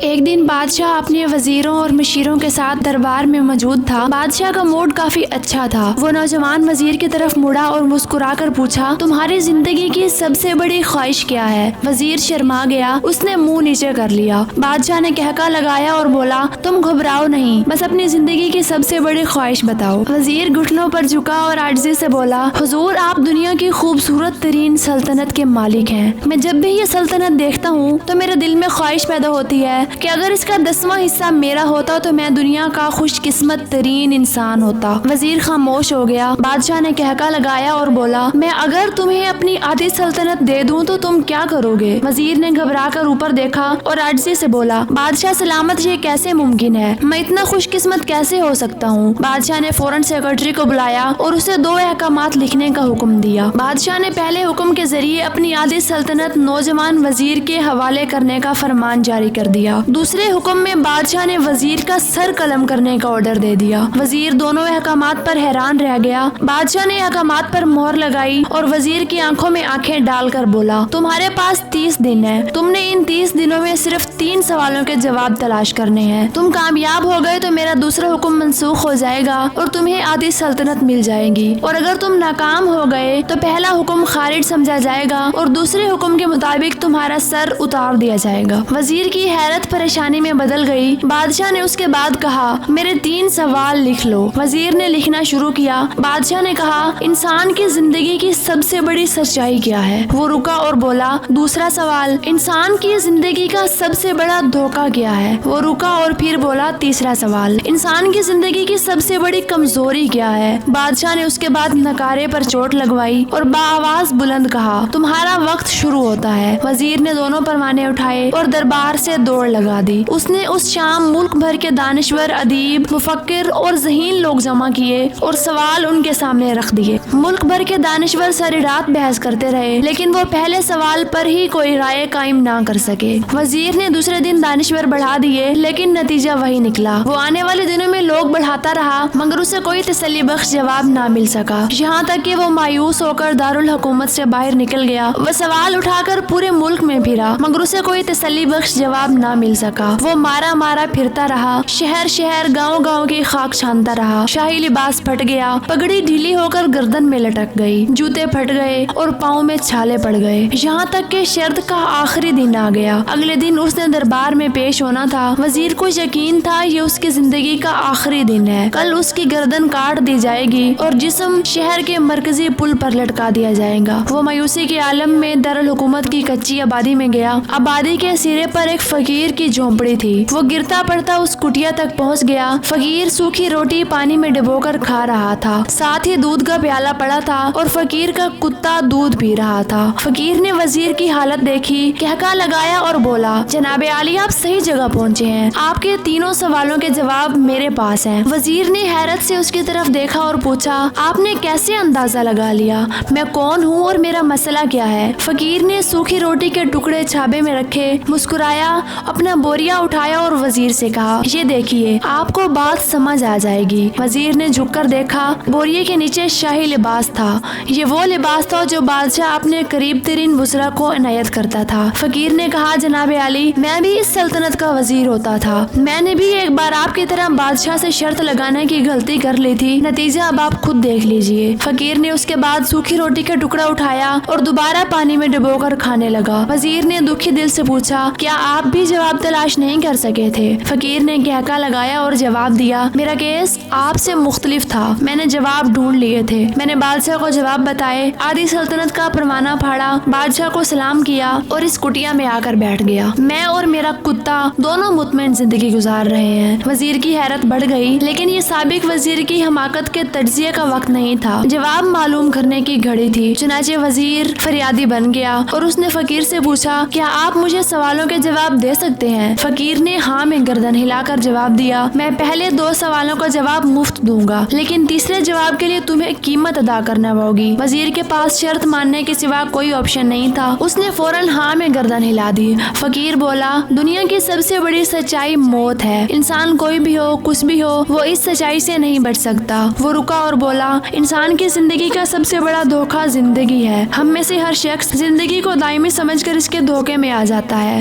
ایک دن بادشاہ اپنے وزیروں اور مشیروں کے ساتھ دربار میں موجود تھا۔ بادشاہ کا موڈ کافی اچھا تھا۔ وہ نوجوان وزیر کی طرف مڑا اور مسکرا کر پوچھا، تمہاری زندگی کی سب سے بڑی خواہش کیا ہے؟ وزیر شرما گیا، اس نے منہ نیچے کر لیا۔ بادشاہ نے کہکا لگایا اور بولا، تم گھبراؤ نہیں، بس اپنی زندگی کی سب سے بڑی خواہش بتاؤ۔ وزیر گھٹنوں پر جھکا اور عاجزی سے بولا، حضور آپ دنیا کی خوبصورت ترین سلطنت کے مالک ہیں۔ میں جب بھی یہ سلطنت دیکھتا ہوں تو میرے دل میں خواہش پیدا ہوتی ہے کہ اگر اس کا 10واں حصہ میرا ہوتا تو میں دنیا کا خوش قسمت ترین انسان ہوتا۔ وزیر خاموش ہو گیا۔ بادشاہ نے کہکا لگایا اور بولا، میں اگر تمہیں اپنی آدھی سلطنت دے دوں تو تم کیا کرو گے؟ وزیر نے گھبرا کر اوپر دیکھا اور عاجزی سے بولا، بادشاہ سلامت، یہ کیسے ممکن ہے؟ میں اتنا خوش قسمت کیسے ہو سکتا ہوں؟ بادشاہ نے فوراً سیکرٹری کو بلایا اور اسے 2 احکامات لکھنے کا حکم دیا۔ بادشاہ نے پہلے حکم کے ذریعے اپنی آدھی سلطنت نوجوان وزیر کے حوالے کرنے کا فرمان جاری کر دیا۔ دوسرے حکم میں بادشاہ نے وزیر کا سر قلم کرنے کا آرڈر دے دیا۔ وزیر دونوں احکامات پر حیران رہ گیا۔ بادشاہ نے احکامات پر مہر لگائی اور وزیر کی آنکھوں میں آنکھیں ڈال کر بولا، تمہارے پاس 30 دن ہے۔ تم نے ان 30 دنوں میں صرف 3 سوالوں کے جواب تلاش کرنے ہیں۔ تم کامیاب ہو گئے تو میرا دوسرا حکم منسوخ ہو جائے گا اور تمہیں آدھی سلطنت مل جائے گی، اور اگر تم ناکام ہو گئے تو پہلا حکم خارج سمجھا جائے گا اور دوسرے حکم کے مطابق تمہارا سر اتار دیا جائے گا۔ وزیر کی حیرت پریشانی میں بدل گئی۔ بادشاہ نے اس کے بعد کہا، میرے 3 سوال لکھ لو۔ وزیر نے لکھنا شروع کیا۔ بادشاہ نے کہا، انسان کی زندگی کی سب سے بڑی سچائی کیا ہے؟ وہ رکا اور بولا، دوسرا سوال، انسان کی زندگی کا سب سے بڑا دھوکہ کیا ہے؟ وہ رکا اور پھر بولا، تیسرا سوال، انسان کی زندگی کی سب سے بڑی کمزوری کیا ہے؟ بادشاہ نے اس کے بعد نکارے پر چوٹ لگوائی اور بآواز بلند کہا، تمہارا وقت شروع ہوتا ہے۔ وزیر نے دونوں پروانے اٹھائے اور دربار سے دوڑ لگا دی۔ اس نے اس شام ملک بھر کے دانشور، ادیب، مفکر اور ذہین لوگ جمع کیے اور سوال ان کے سامنے رکھ دیے۔ ملک بھر کے دانشور ساری رات بحث کرتے رہے، لیکن وہ پہلے سوال پر ہی کوئی رائے قائم نہ کر سکے۔ وزیر نے دوسرے دن دانشور بڑھا دیے، لیکن نتیجہ وہی نکلا۔ وہ آنے والے دنوں میں لوگ بڑھاتا رہا، مگر اسے کوئی تسلی بخش جواب نہ مل سکا، یہاں تک کہ وہ مایوس ہو کر دارالحکومت سے باہر نکل گیا۔ وہ سوال اٹھا کر پورے ملک میں پھرا، مگر اسے کوئی تسلی بخش جواب نہ مل سکا۔ وہ مارا مارا پھرتا رہا، شہر شہر، گاؤں گاؤں کی خاک چھانتا رہا۔ شاہی لباس پھٹ گیا، پگڑی ڈھیلی ہو کر گردن میں لٹک گئی، جوتے پھٹ گئے اور پاؤں میں چھالے پڑ گئے، یہاں تک کہ شرد کا آخری دن آ گیا۔ اگلے دن اس نے دربار میں پیش ہونا تھا۔ وزیر کو یقین تھا یہ اس کی زندگی کا آخری دن ہے، کل اس کی گردن کاٹ دی جائے گی اور جسم شہر کے مرکزی پل پر لٹکا دیا جائے گا۔ وہ مایوسی کے عالم میں دارالحکومت کی کچی آبادی میں گیا۔ آبادی کے سرے پر ایک فقیر کی جھونپڑی تھی۔ وہ گرتا پڑتا اس کٹیا تک پہنچ گیا۔ فقیر سوکھی روٹی پانی میں ڈبو کر کھا رہا تھا، ساتھ ہی دودھ کا پیالہ پڑا تھا اور فقیر کا کتا دودھ پی رہا تھا۔ فقیر نے وزیر کی حالت دیکھی، کہکا لگایا اور بولا، جناب عالی، آپ صحیح جگہ پہنچے ہیں، آپ کے 3 سوالوں کے جواب میرے پاس ہیں۔ وزیر نے حیرت سے اس کی طرف دیکھا اور پوچھا، آپ نے کیسے اندازہ لگا لیا میں کون ہوں اور میرا مسئلہ کیا ہے؟ فقیر نے سوکھی روٹی کے ٹکڑے چھابے میں رکھے، مسکرایا، اپنا بوریا اٹھایا اور وزیر سے کہا، یہ دیکھیے، آپ کو بات سمجھ آ جائے گی۔ وزیر نے جھک کر دیکھا، بوریے کے نیچے شاہی لباس تھا۔ یہ وہ لباس تھا جو بادشاہ اپنے قریب ترین وزراء کو عنایت کرتا تھا۔ فقیر نے کہا، جناب عالی، میں بھی اس سلطنت کا وزیر ہوتا تھا۔ میں نے بھی ایک بار آپ کی طرح بادشاہ سے شرط لگانے کی غلطی کر لی تھی، نتیجہ اب آپ خود دیکھ لیجئے۔ فقیر نے اس کے بعد سوکھی روٹی کا ٹکڑا اٹھایا اور دوبارہ پانی میں ڈبو کر کھانے لگا۔ وزیر نے دکھی دل سے پوچھا، کیا آپ بھی جواب تلاش نہیں کر سکے تھے؟ فقیر نے کہکا لگایا اور جواب دیا، میرا کیس آپ سے مختلف تھا، میں نے جواب ڈھونڈ لیے تھے۔ میں نے بادشاہ کو جواب بتائے، آدھی سلطنت کا پروانہ پھاڑا، بادشاہ کو سلام کیا اور اس کٹیا میں آ کر بیٹھ گیا۔ میں اور میرا کتا دونوں مطمئن زندگی گزار رہے ہیں۔ وزیر کی حیرت بڑھ گئی، لیکن یہ سابق وزیر کی حماقت کے تجزیے کا وقت نہیں تھا، جواب معلوم کرنے کی گھڑی تھی۔ چنانچہ وزیر فریادی بن گیا اور اس نے فقیر سے پوچھا، کیا آپ مجھے سوالوں کے جواب دے سکتے ہیں؟ فقیر نے ہاں میں گردن ہلا کر جواب دیا، میں پہلے 2 سوالوں کا جواب مفت دوں گا، لیکن تیسرے جواب کے لیے تمہیں قیمت ادا کرنا ہوگی۔ وزیر کے پاس شرط ماننے کے سوا کوئی آپشن نہیں تھا، اس نے فوراً ہاں میں گردن ہلا دی۔ فقیر بولا، دنیا کی سب سے بڑی سچائی موت ہے، انسان کوئی بھی ہو، کچھ بھی ہو، وہ اس سچائی سے نہیں بچ سکتا۔ وہ رکا اور بولا، انسان کی زندگی کا سب سے بڑا دھوکہ زندگی ہے، ہم میں سے ہر شخص زندگی کو دائمی سمجھ کر اس کے دھوکے میں آ جاتا ہے۔